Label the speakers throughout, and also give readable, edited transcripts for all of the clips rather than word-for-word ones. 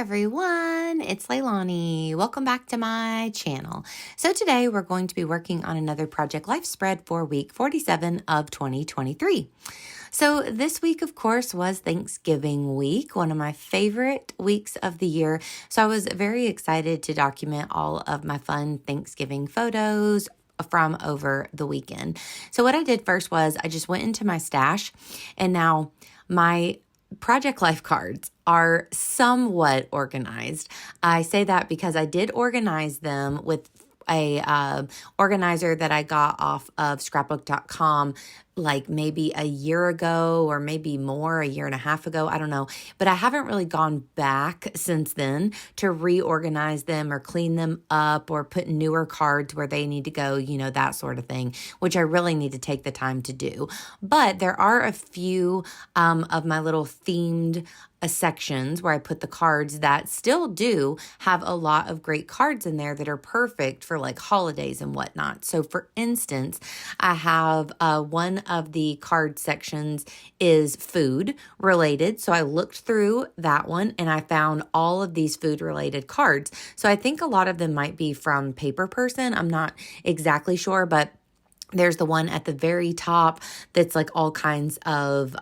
Speaker 1: everyone, it's Leilani. Welcome back to my channel. So today we're going to be working on another Project Life spread for week 47 of 2023. So this week, of course, was Thanksgiving week, one of my favorite weeks of the year. So I was very excited to document all of my fun Thanksgiving photos from over the weekend. So what I did first was I just went into my stash, and now my Project Life cards are somewhat organized. I say that because I did organize them with a organizer that I got off of scrapbook.com like maybe a year ago or maybe more, a year and a half ago. I don't know. But I haven't really gone back since then to reorganize them or clean them up or put newer cards where they need to go, that sort of thing, which I really need to take the time to do. But there are a few of my little themed sections where I put the cards that still do have a lot of great cards in there that are perfect for like holidays and whatnot. So for instance, I have one of the card sections is food related. So I looked through that one and I found all of these food related cards. So I think a lot of them might be from Paper Person. I'm not exactly sure, but there's the one at the very top that's like all kinds of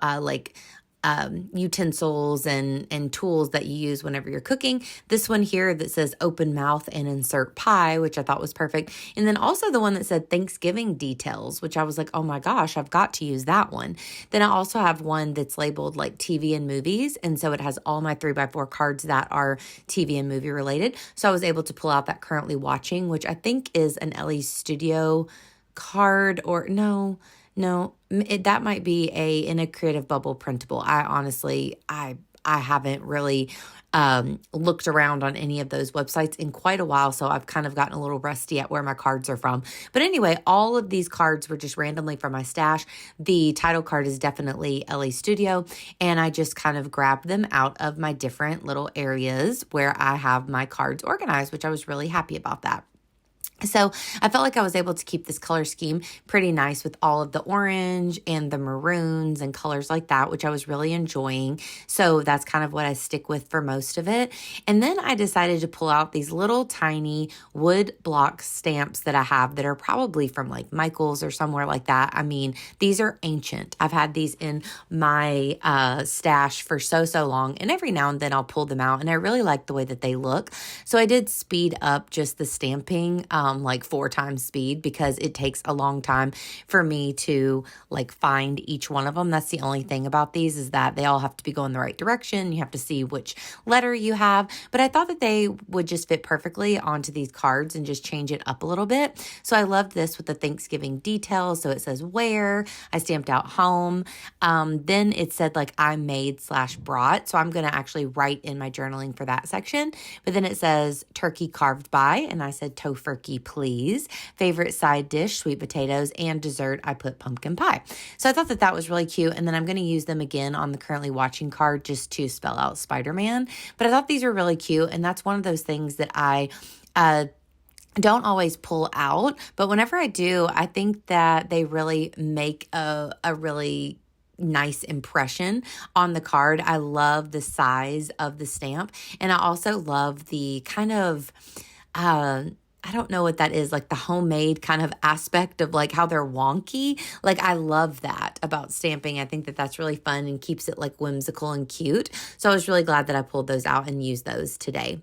Speaker 1: utensils and tools that you use whenever you're cooking. This one here that says open mouth and insert pie, which I thought was perfect. And then also the one that said Thanksgiving details, which I was like, oh my gosh, I've got to use that one. Then I also have one that's labeled like TV and movies. And so it has all my 3x4 cards that are TV and movie related. So I was able to pull out that currently watching, which I think is an Ellie Studio card, or no, that might be in a Creative Bubble printable. I honestly, I haven't really looked around on any of those websites in quite a while, so I've kind of gotten a little rusty at where my cards are from. But anyway, all of these cards were just randomly from my stash. The title card is definitely LA Studio, and I just kind of grabbed them out of my different little areas where I have my cards organized, which I was really happy about that. So I felt like I was able to keep this color scheme pretty nice with all of the orange and the maroons and colors like that, which I was really enjoying. So that's kind of what I stick with for most of it. And then I decided to pull out these little tiny wood block stamps that I have that are probably from like Michael's or somewhere like that. I mean, these are ancient. I've had these in my stash for so long, and every now and then I'll pull them out, and I really like the way that they look. So I did speed up just the stamping like 4 times speed, because it takes a long time for me to like find each one of them. That's the only thing about these, is that they all have to be going the right direction. You have to see which letter you have. But I thought that they would just fit perfectly onto these cards and just change it up a little bit. So I loved this with the Thanksgiving details. So it says where, I stamped out home. Then it said like I made/brought. So I'm going to actually write in my journaling for that section. But then it says turkey carved by, and I said tofurkey please. Favorite side dish, sweet potatoes, and dessert, I put pumpkin pie. So I thought that that was really cute. And then I'm going to use them again on the currently watching card just to spell out Spider-Man. But I thought these were really cute. And that's one of those things that I don't always pull out. But whenever I do, I think that they really make a really nice impression on the card. I love the size of the stamp. And I also love the kind of I don't know what that is, like the homemade kind of aspect of like how they're wonky. Like I love that about stamping. I think that that's really fun and keeps it like whimsical and cute. So I was really glad that I pulled those out and used those today.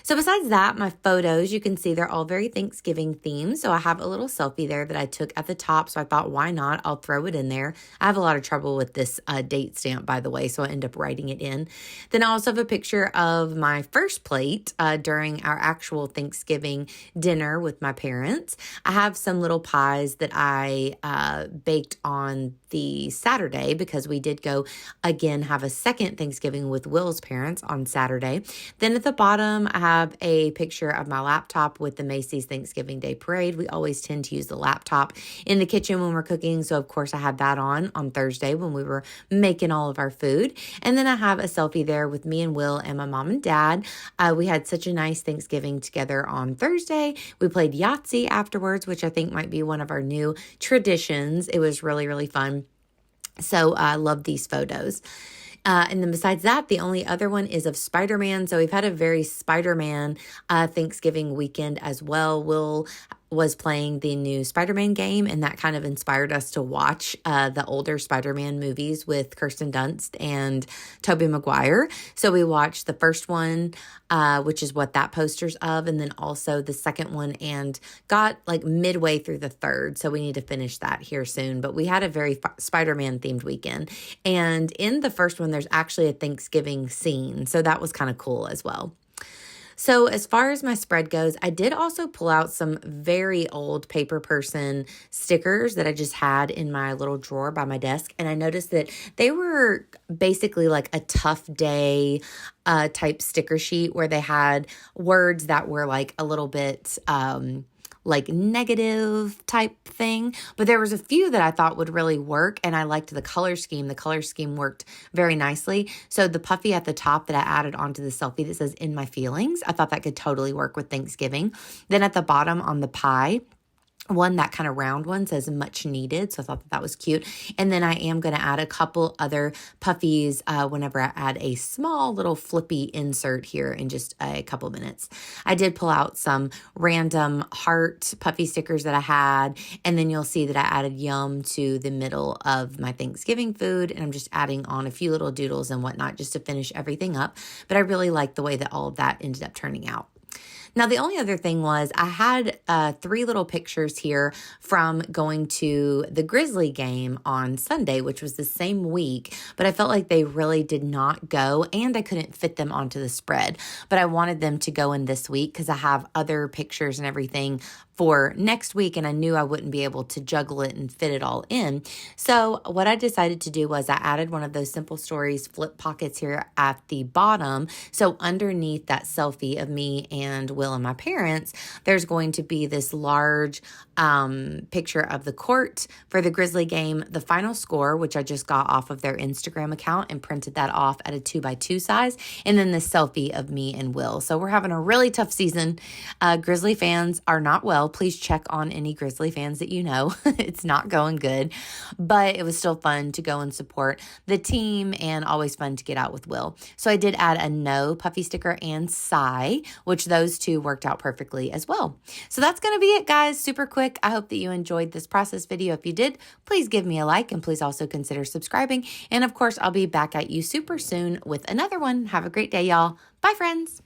Speaker 1: So besides that, my photos, you can see they're all very Thanksgiving themed. So I have a little selfie there that I took at the top. So I thought, why not? I'll throw it in there. I have a lot of trouble with this date stamp, by the way, so I end up writing it in. Then I also have a picture of my first plate during our actual Thanksgiving dinner with my parents. I have some little pies that I baked on the Saturday, because we did go again have a second Thanksgiving with Will's parents on Saturday. Then at the bottom, I have a picture of my laptop with the Macy's Thanksgiving Day Parade. We always tend to use the laptop in the kitchen when we're cooking. So of course I had that on Thursday when we were making all of our food. And then I have a selfie there with me and Will and my mom and dad. We had such a nice Thanksgiving together on Thursday. We played Yahtzee afterwards, which I think might be one of our new traditions. It was really, really fun. So I love these photos. And then besides that, the only other one is of Spider-Man. So we've had a very Spider-Man Thanksgiving weekend as well. Will was playing the new Spider-Man game, and that kind of inspired us to watch the older Spider-Man movies with Kirsten Dunst and Tobey Maguire. So we watched the first one, which is what that poster's of, and then also the second one, and got like midway through the third. So we need to finish that here soon. But we had a very Spider-Man themed weekend. And in the first one, there's actually a Thanksgiving scene. So that was kind of cool as well. So as far as my spread goes, I did also pull out some very old Paper Person stickers that I just had in my little drawer by my desk. And I noticed that they were basically like a tough day type sticker sheet where they had words that were like a little bit like negative type thing. But there was a few that I thought would really work, and I liked the color scheme. The color scheme worked very nicely. So the puffy at the top that I added onto the selfie that says "In My Feelings," I thought that could totally work with Thanksgiving. Then at the bottom on the pie, one, that kind of round one, says "much needed." So I thought that was cute. And then I am going to add a couple other puffies whenever I add a small little flippy insert here in just a couple minutes. I did pull out some random heart puffy stickers that I had. And then you'll see that I added yum to the middle of my Thanksgiving food. And I'm just adding on a few little doodles and whatnot just to finish everything up. But I really like the way that all of that ended up turning out. Now, the only other thing was I had 3 little pictures here from going to the Grizzly game on Sunday, which was the same week, but I felt like they really did not go, and I couldn't fit them onto the spread. But I wanted them to go in this week because I have other pictures and everything for next week, and I knew I wouldn't be able to juggle it and fit it all in. So what I decided to do was I added one of those Simple Stories flip pockets here at the bottom. So underneath that selfie of me and Will and my parents, there's going to be this large picture of the court for the Grizzly game, the final score, which I just got off of their Instagram account and printed that off at a 2x2 size, and then the selfie of me and Will. So we're having a really tough season. Grizzly fans are not well. Please check on any Grizzly fans that you know. It's not going good, but it was still fun to go and support the team, and always fun to get out with Will. So I did add a no puffy sticker and sigh, which those two worked out perfectly as well. So that's going to be it, guys. Super quick. I hope that you enjoyed this process video. If you did, please give me a like, and please also consider subscribing. And of course, I'll be back at you super soon with another one. Have a great day, y'all. Bye, friends.